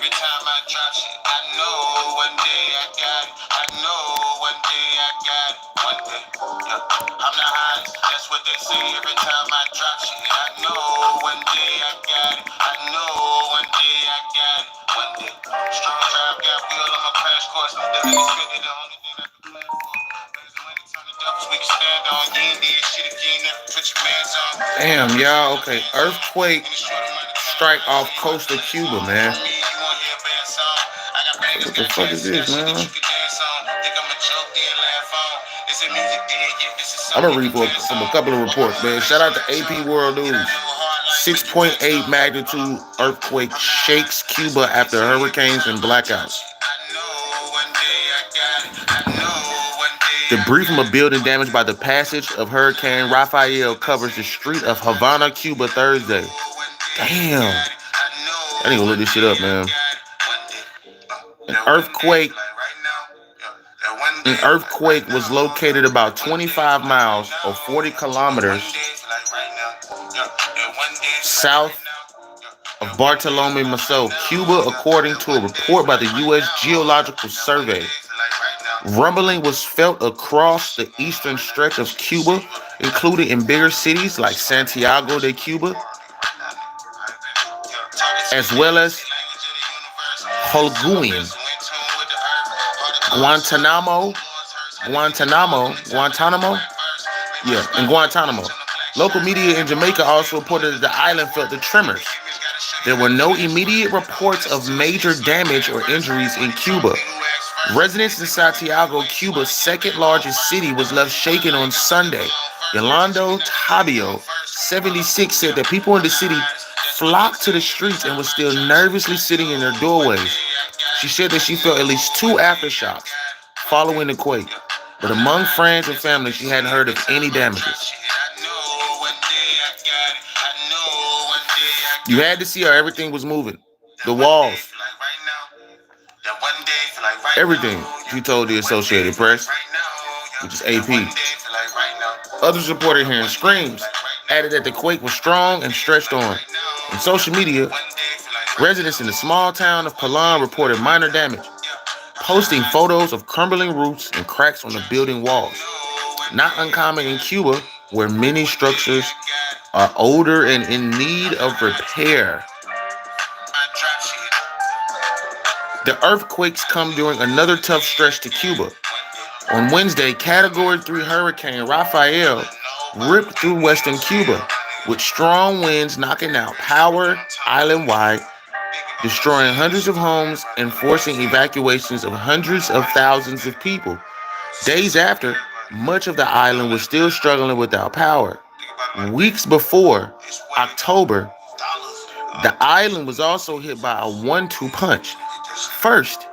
every time I drop shit. I know one day I got it. I know one day I got it. One day, yeah. I'm the highest. That's what they say every time I drop shit. I know one day I got it. I know one day I got it. One day. Strong drive, got wheel on my crash course. The niggas fit it, the only thing I can plan for. Raise the money, turn the doubles we can stand on. You ain't did shit again, never put your mans on. Damn, y'all. Okay, earthquake strike off coast of Cuba, man. What the fuck is this, man? I'm gonna read from a couple of reports, man. Shout out to AP World News. 6.8 magnitude earthquake shakes Cuba after hurricanes and blackouts. Debris from a building damaged by the passage of Hurricane Rafael covers the street of Havana, Cuba, Thursday. Damn. I need to look this shit up, man. An earthquake was located about 25 miles or 40 kilometers south of Bartolomé Maso, Cuba, according to a report by the U.S. Geological Survey. Rumbling was felt across the eastern stretch of Cuba, including in bigger cities like Santiago de Cuba, as well as Holguin, Guantanamo. Yeah, in Guantanamo. Local media in Jamaica also reported that the island felt the tremors. There were no immediate reports of major damage or injuries in Cuba. Residents in Santiago, Cuba's second largest city, was left shaken on Sunday. Yolando Tabio, 76, said that people in the city flocked to the streets and were still nervously sitting in their doorways. She said that she felt at least 2 aftershocks following the quake, but among friends and family, she hadn't heard of any damages. You had to see how everything was moving. The walls. Everything, she told the Associated Press, which is AP. Others reported hearing screams, added that the quake was strong and stretched on. On social media, residents in the small town of Palan reported minor damage, posting photos of crumbling roofs and cracks on the building walls. Not uncommon in Cuba, where many structures are older and in need of repair. The earthquakes come during another tough stretch to Cuba. On Wednesday, Category 3 Hurricane Rafael ripped through western Cuba, with strong winds knocking out power island-wide, destroying hundreds of homes and forcing evacuations of hundreds of thousands of people. Days after, much of the island was still struggling without power. Weeks before, October, the island was also hit by a 1-2 punch. First,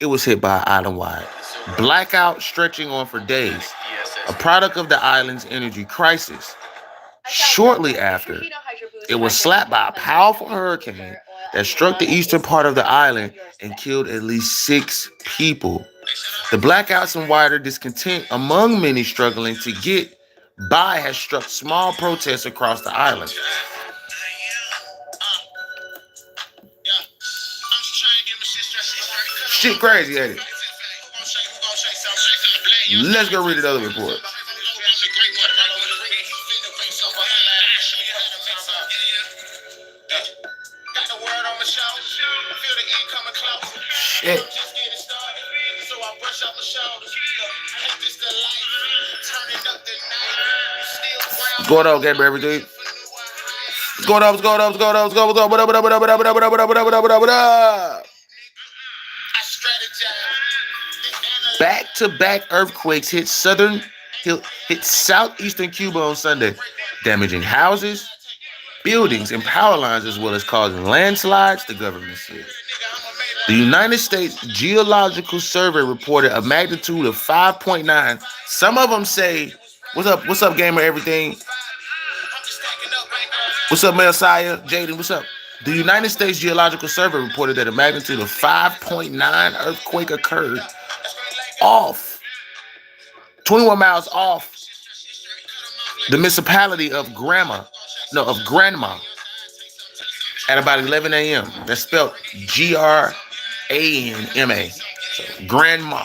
it was hit by an island-wide blackout stretching on for days, a product of the island's energy crisis. Shortly after, it was slapped by a powerful hurricane that struck the eastern part of the island and killed at least 6 people. The blackouts and wider discontent among many struggling to get by has struck small protests across the island. Shit crazy, ain't it? Let's go read another report. Shit. What's going on, Gabriel? Everything? What's going on? What up? Back-to-back earthquakes hit southeastern Cuba on Sunday, damaging houses, buildings, and power lines, as well as causing landslides, the government said. The United States Geological Survey reported a magnitude of 5.9. Some of them say, what's up, gamer, everything? What's up, Messiah? Jaden, what's up? The United States Geological Survey reported that a magnitude of 5.9 earthquake occurred 21 miles off the municipality of Granma, at about 11 a.m. That's spelled Granma. So, grandma.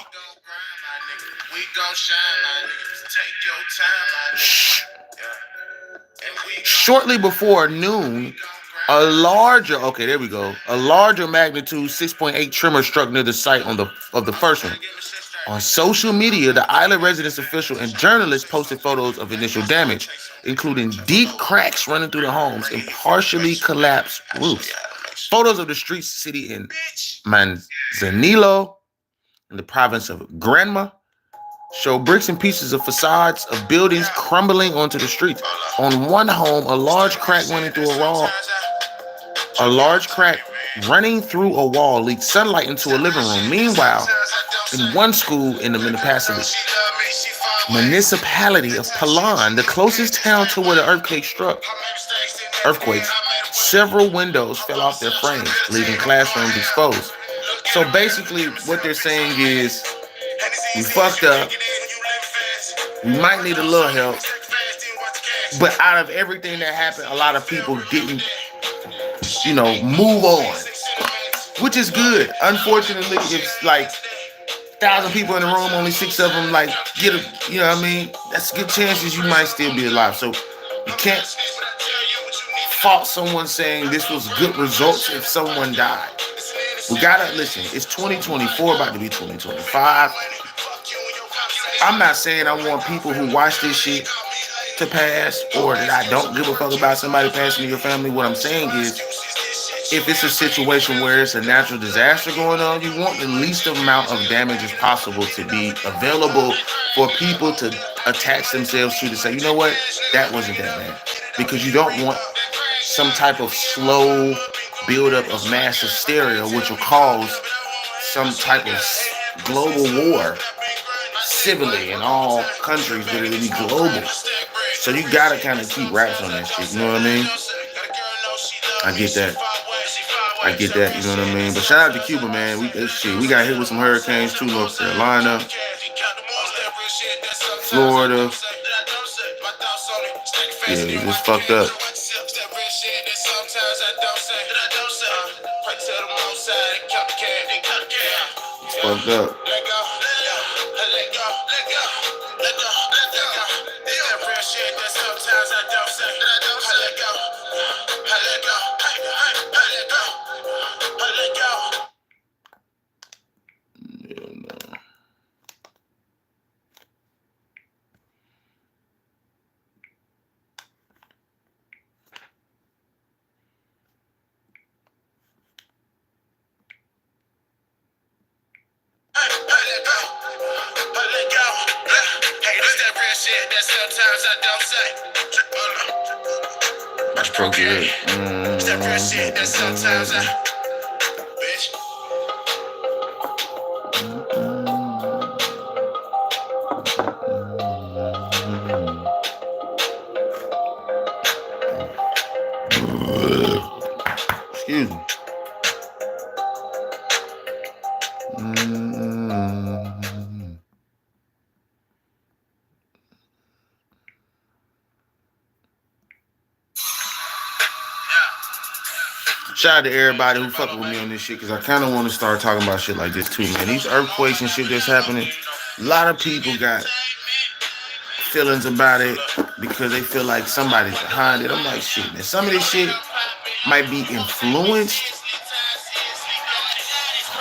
Shortly before noon, a larger magnitude 6.8 tremor struck near the site of the first one. On social media, the island residents official and journalists posted photos of initial damage, including deep cracks running through the homes and partially collapsed roofs. Photos of the street city in Manzanillo, in the province of Granma, show bricks and pieces of facades of buildings crumbling onto the streets. On one home, a large crack running through a wall leaked sunlight into a living room. Meanwhile, in one school in the municipality of Palan, the closest town to where the earthquakes, several windows fell off their frames, leaving classrooms exposed. So basically, what they're saying is, we fucked up. We might need a little help. But out of everything that happened, a lot of people didn't, move on, which is good. Unfortunately, it's like 1,000 people in the room, only 6 of them like get a, that's good chances you might still be alive. So you can't fault someone saying this was good results if someone died. We gotta listen. It's 2024, about to be 2025. I'm not saying I want people who watch this shit to pass, or that I don't give a fuck about somebody passing in your family. What I'm saying is, if it's a situation where it's a natural disaster going on, you want the least amount of damage as possible to be available for people to attach themselves to say, you know what, that wasn't that bad. Because you don't want some type of slow buildup of mass hysteria, which will cause some type of global war civilly in all countries, but it'll be global. So you gotta kind of keep raps on that shit, you know what I mean? I get that, you know what I mean? But shout out to Cuba, man. We got hit with some hurricanes too. North Carolina, Florida. Yeah, it was fucked up. It's fucked up. That's pretty good. Excuse me. Shout out to everybody who fucking with me on this shit, because I kind of want to start talking about shit like this too, man. These earthquakes and shit that's happening, a lot of people got feelings about it because they feel like somebody's behind it. I'm like, shit, man. Some of this shit might be influenced.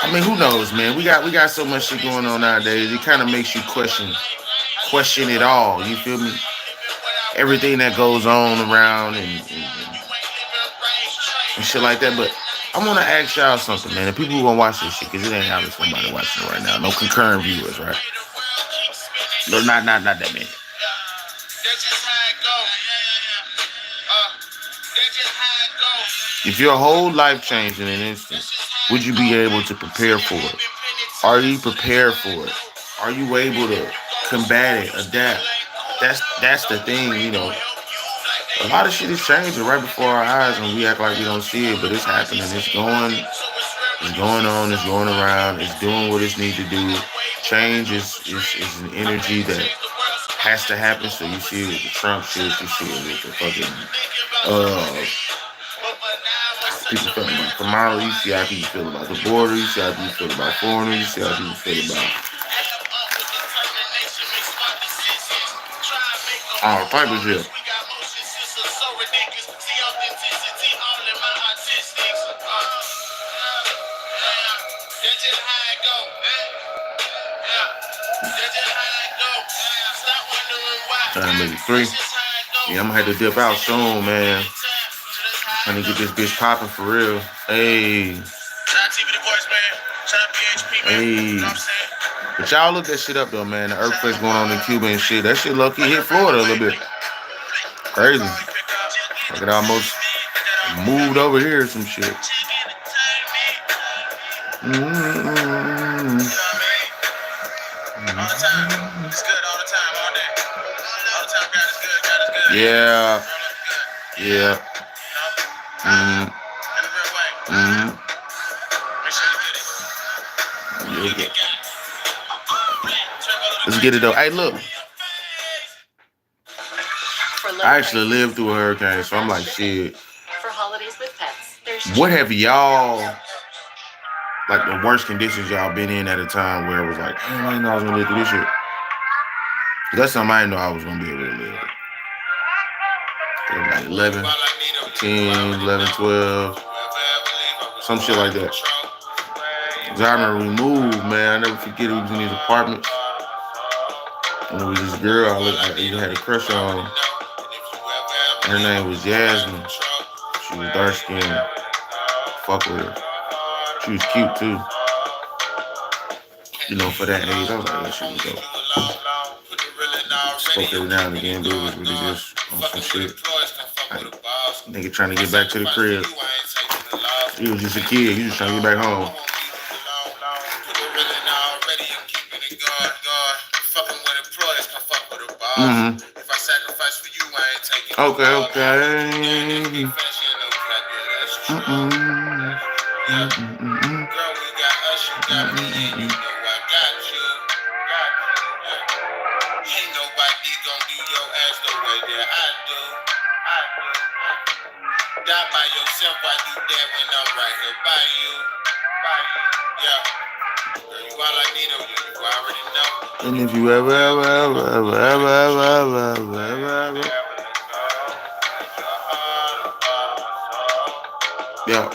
I mean, who knows, man? We got so much shit going on nowadays. It kind of makes you question it all. You feel me? Everything that goes on around and shit like that. But I want to ask y'all something, man. The people who gonna watch this shit, because it ain't obviously somebody watching it right now. No concurrent viewers, right? No, not that many. If your whole life changed in an instant, would you be able to prepare for it? Are you prepared for it? Are you able to combat it, adapt? That's the thing, you know. A lot of shit is changing right before our eyes, and we act like we don't see it, but it's happening. It's going on. It's going around. It's doing what it needs to do. Change is an energy that has to happen. So you see it with the Trump shit. You see it with the fucking people feel about Kamala. You see how people feel about the border. You see how people feel about foreigners. You see how people feel about all type of shit. Time maybe 3. Yeah, I'm gonna have to dip out soon, man. Trying to get this bitch popping for real. Hey. Hey. But y'all look that shit up though, man. The earthquakes going on in Cuba and shit. That shit low-key hit Florida a little bit. Crazy. Like it almost moved over here or some shit. Mm-hmm. Yeah. Yeah. Mm-hmm. Mm-hmm. Yeah. Let's get it though. Hey, look. I actually lived through a hurricane, so I'm like, shit. What have y'all, like the worst conditions y'all been in at a time where it was like, damn, I didn't know I was gonna live through this shit. That's something I didn't know I was gonna be able to live with. Like 11, 10, 11, 12, some shit like that. Cause I remember we moved, man. I never forget it. We was in these apartments. And there was this girl I even had a crush on. Her name was Jasmine. She was dark skinned. Fuck with her. She was cute too. You know, for that age, I was like, that shit was dope. Spoke every now and again, dude. It was really just on some shit. Like, nigga trying to get back to the crib. He was just a kid. He was just trying to get back home. Mm-hmm. Okay, okay. And if you ever yeah.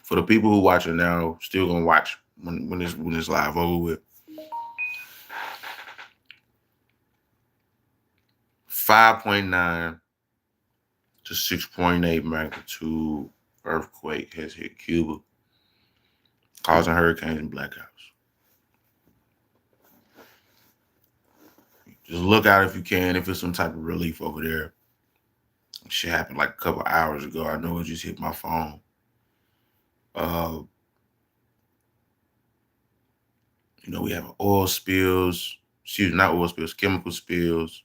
For the people who watching now, still gonna watch when this live over with. 5.9 to 6.8 magnitude earthquake has hit Cuba, causing hurricanes and blackouts. Just look out if you can, if it's some type of relief over there. Shit happened like a couple hours ago. I know it just hit my phone. You know, we have oil spills, not oil spills, chemical spills,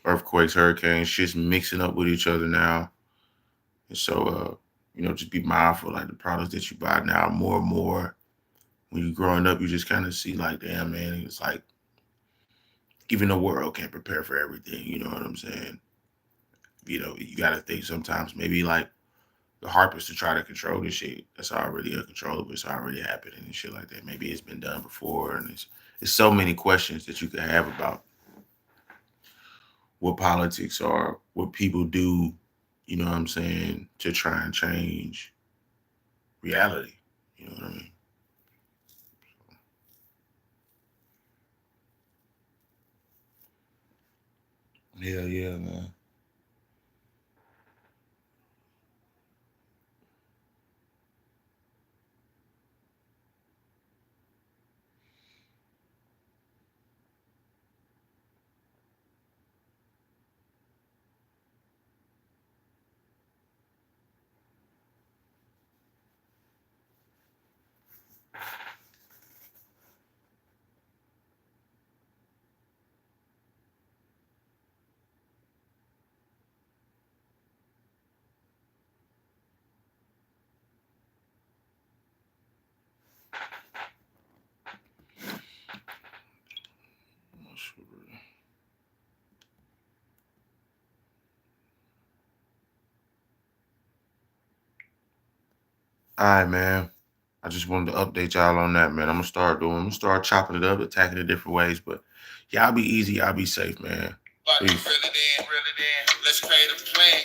earthquakes, hurricanes, shit's mixing up with each other now. And so, you know, just be mindful, like the products that you buy now, more and more. When you're growing up, you just kind of see like, damn, man, it's like, even the world can't prepare for everything, you know what I'm saying? You know, you got to think sometimes maybe like the harp is to try to control this shit. That's already uncontrollable. It's already happening and shit like that. Maybe it's been done before. And it's so many questions that you could have about what politics are, what people do, you know what I'm saying, to try and change reality. You know what I mean? Hell yeah, man. All right, man. I just wanted to update y'all on that, man. I'm gonna start chopping it up, attacking it different ways. But y'all be easy, y'all be safe, man. Peace. Let's create a plan.